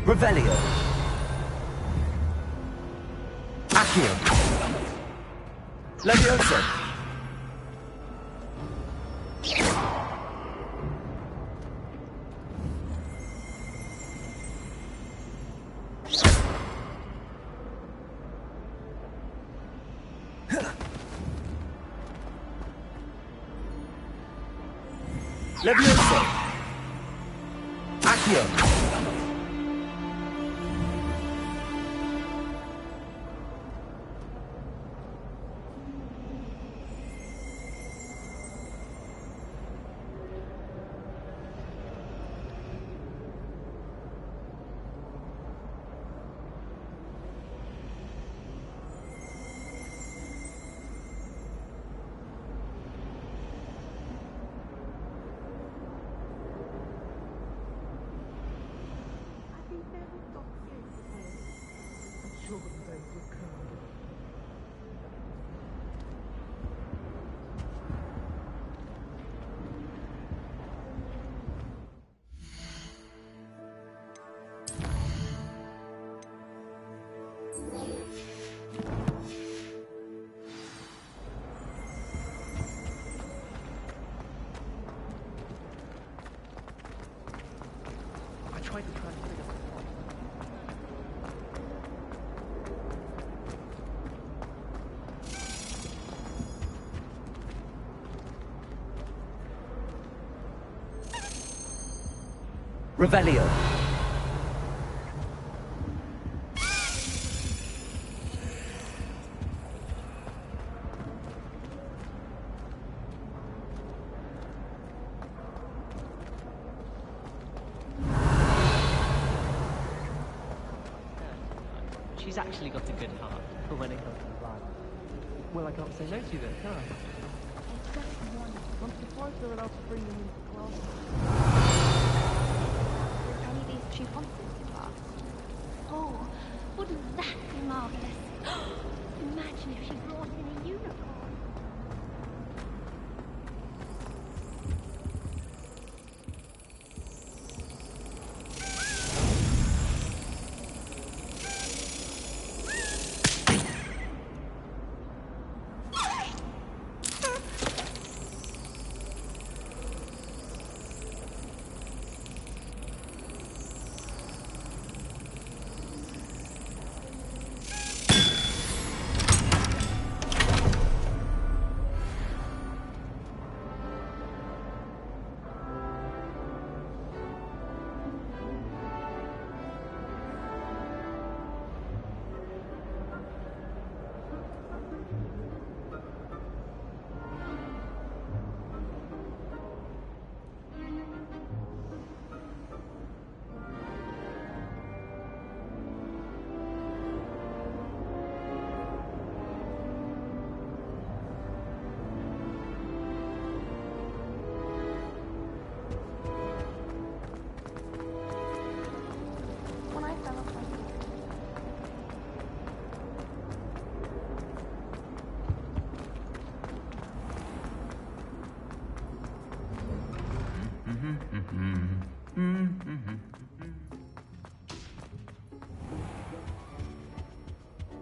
Revelio. Accio. Levioso. Levioso. Accio. Revelio. She's actually got a good heart for when it comes to blood. Well, I can't say no to that, can I? I'm surprised they're allowed to bring them into class. Any of these cheap monsters in class? Oh, wouldn't that be marvelous? Imagine if she brought in a unicorn.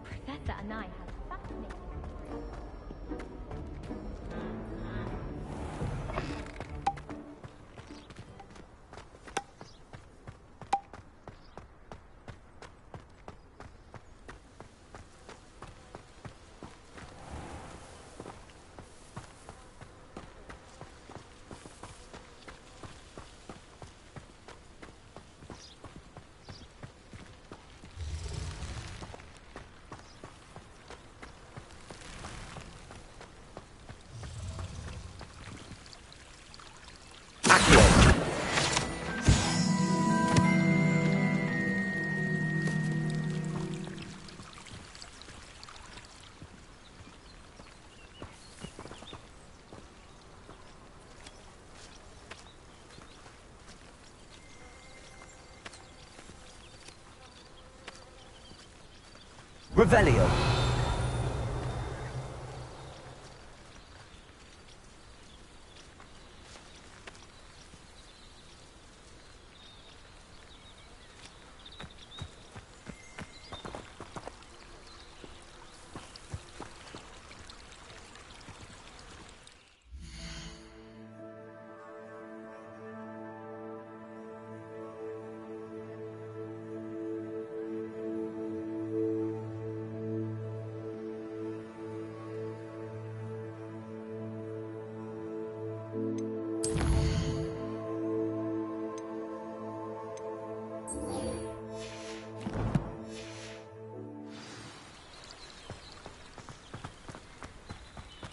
Professor and I have fascinating Revelio.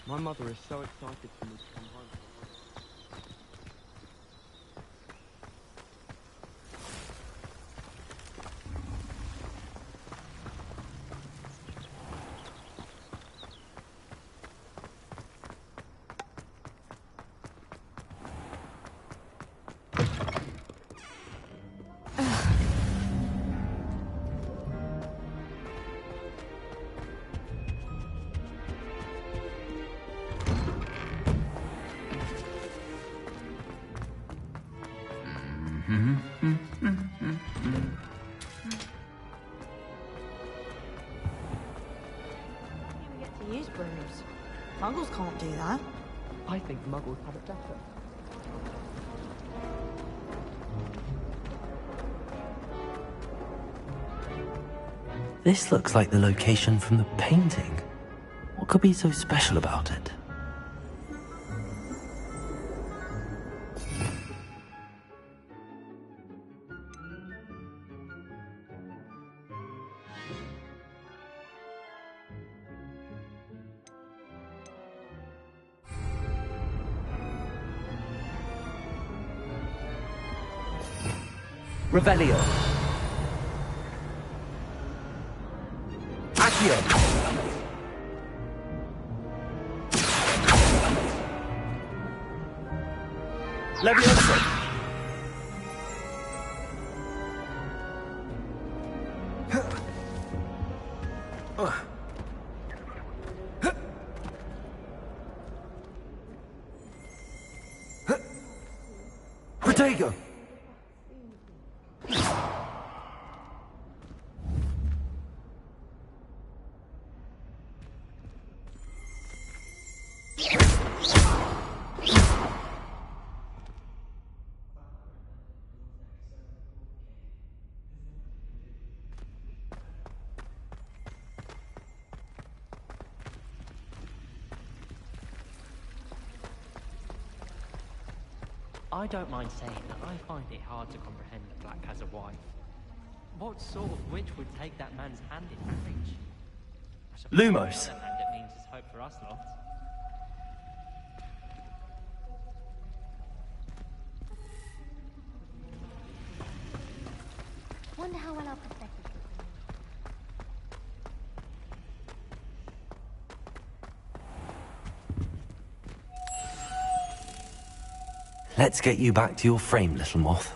My mother is so excited for me to come home. To use brooms. Muggles can't do that. I think Muggles have it better. This looks like the location from the painting. What could be so special about it? Revelio. Accio. Levioso. Protego. I don't mind saying that I find it hard to comprehend that Black has a wife. What sort of witch would take that man's hand in marriage? Lumos. On the other hand, it means there's hope for us lot. Wonder how well our professors. Let's get you back to your frame, little moth.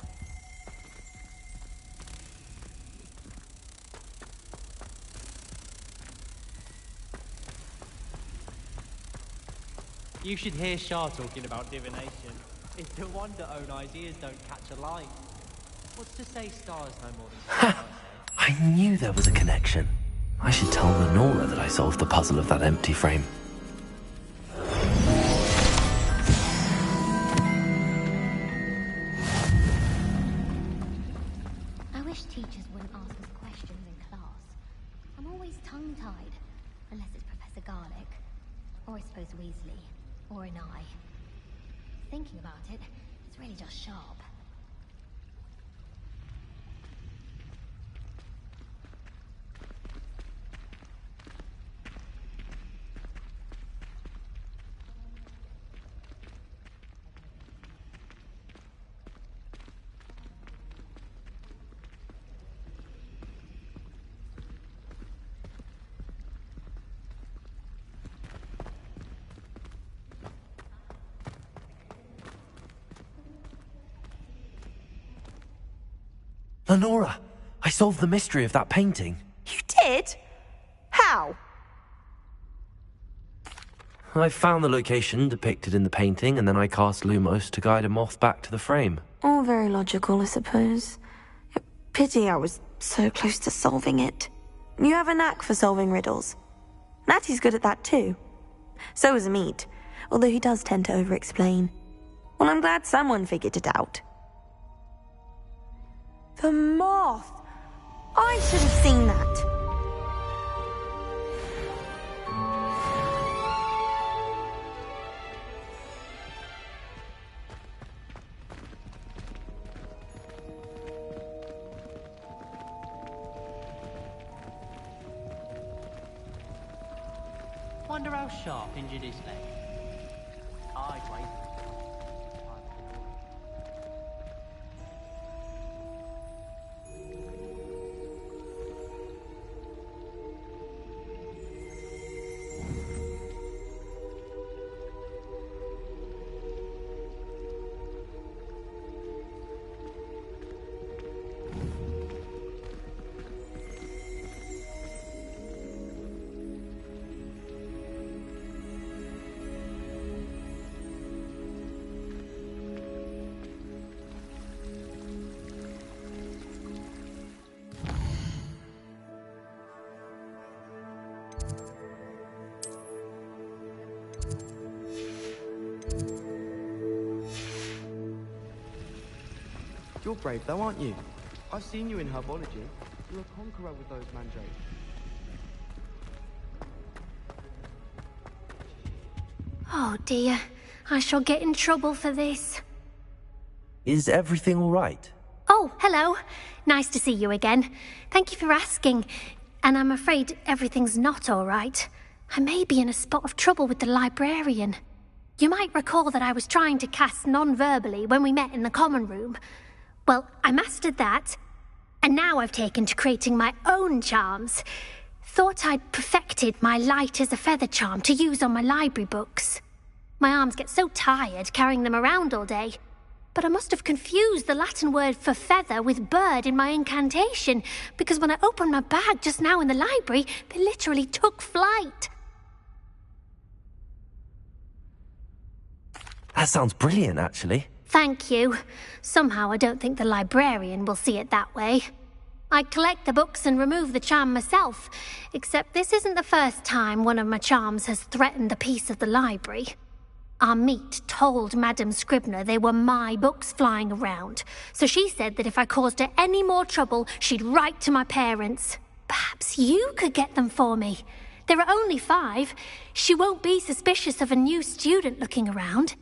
You should hear Shah talking about divination. It's no wonder own eyes' ears don't catch a light. What's to say stars no more than stars? I knew there was a connection. I should tell Lenora that I solved the puzzle of that empty frame. I wish teachers wouldn't ask us questions in class. I'm always tongue-tied, unless it's Professor Garlic, or I suppose Weasley, or an eye. Thinking about it, it's really just sharp. Lenora, I solved the mystery of that painting. You did? How? I found the location depicted in the painting, and then I cast Lumos to guide a moth back to the frame. All very logical, I suppose. Pity I was so close to solving it. You have a knack for solving riddles. Natty's good at that too. So is Amit, although he does tend to over-explain. Well, I'm glad someone figured it out. The moth! I should have seen that. Wonder how Sharp injured his leg. I'd wait. You're brave though, aren't you? I've seen you in herbology. You're a conqueror with those mandrakes. Oh dear, I shall get in trouble for this. Is everything all right? Oh, hello. Nice to see you again. Thank you for asking. And I'm afraid everything's not all right. I may be in a spot of trouble with the librarian. You might recall that I was trying to cast non-verbally when we met in the common room. Well, I mastered that, and now I've taken to creating my own charms. Thought I'd perfected my light as a feather charm to use on my library books. My arms get so tired carrying them around all day. But I must have confused the Latin word for feather with bird in my incantation, because when I opened my bag just now in the library, they literally took flight. That sounds brilliant, actually. Thank you. Somehow I don't think the librarian will see it that way. I collect the books and remove the charm myself, except this isn't the first time one of my charms has threatened the peace of the library. Amit told Madame Scribner they were my books flying around, so she said that if I caused her any more trouble, she'd write to my parents. Perhaps you could get them for me. There are only 5. She won't be suspicious of a new student looking around.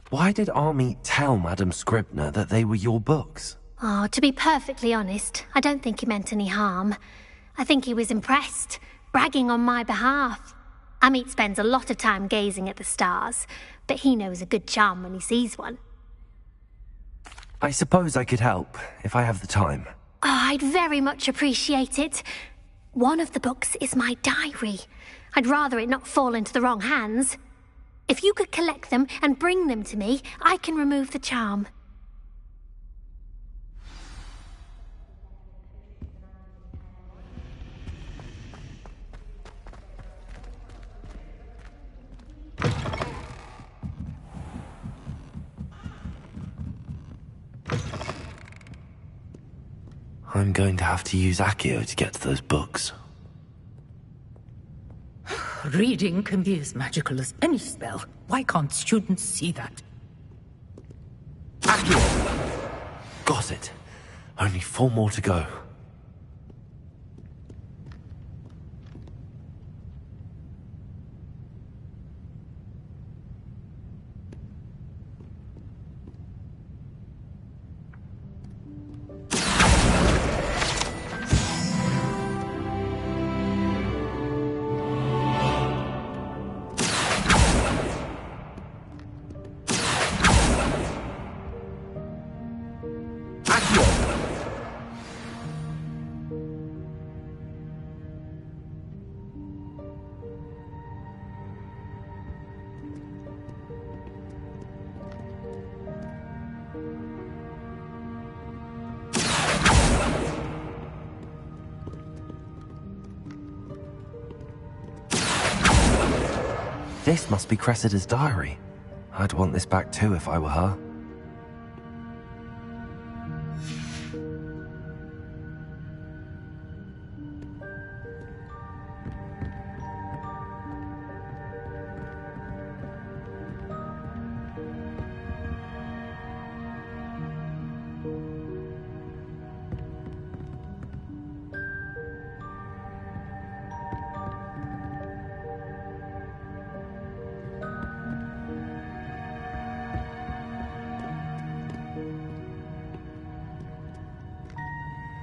Why did Army tell Madame Scribner that they were your books? Oh, to be perfectly honest, I don't think he meant any harm. I think he was impressed, bragging on my behalf. Amit spends a lot of time gazing at the stars, but he knows a good charm when he sees one. I suppose I could help, if I have the time. Oh, I'd very much appreciate it. One of the books is my diary. I'd rather it not fall into the wrong hands. If you could collect them and bring them to me, I can remove the charm. I'm going to have to use Accio to get to those books. Reading can be as magical as any spell. Why can't students see that? Accio! Got it. Only 4 more to go. This must be Cressida's diary. I'd want this back too if I were her.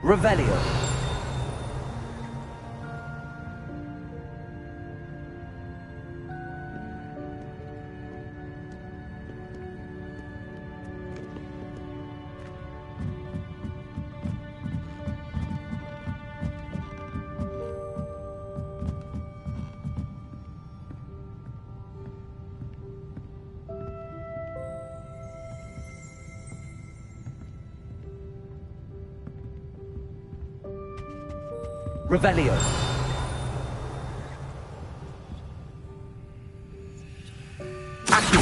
Revelio. Revelio. Accio.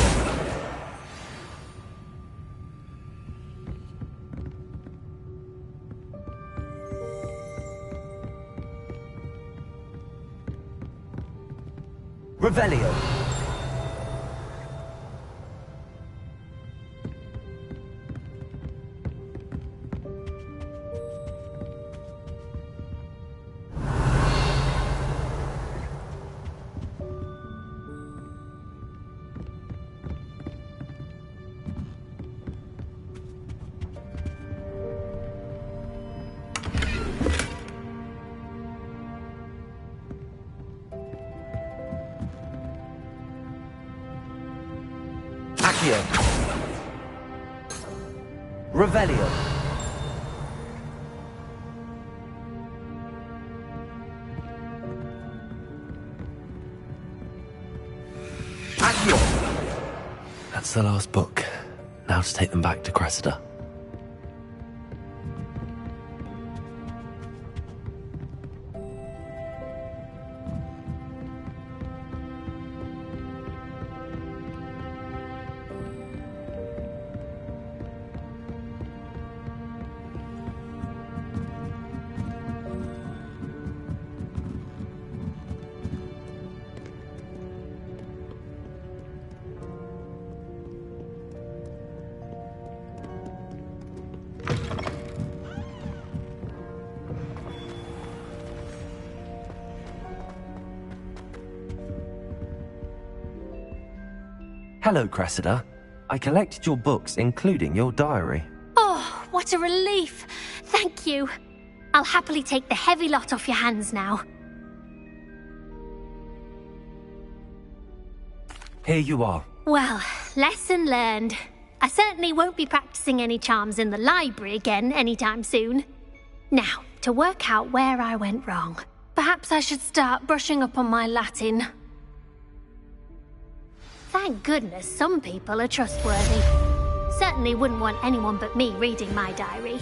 Revelio. Revelio. Accio. That's the last book. Now to take them back to Cressida. Hello, Cressida. I collected your books, including your diary. Oh, what a relief. Thank you. I'll happily take the heavy lot off your hands now. Here you are. Well, lesson learned. I certainly won't be practicing any charms in the library again anytime soon. Now, to work out where I went wrong. Perhaps I should start brushing up on my Latin. Thank goodness some people are trustworthy. Certainly wouldn't want anyone but me reading my diary.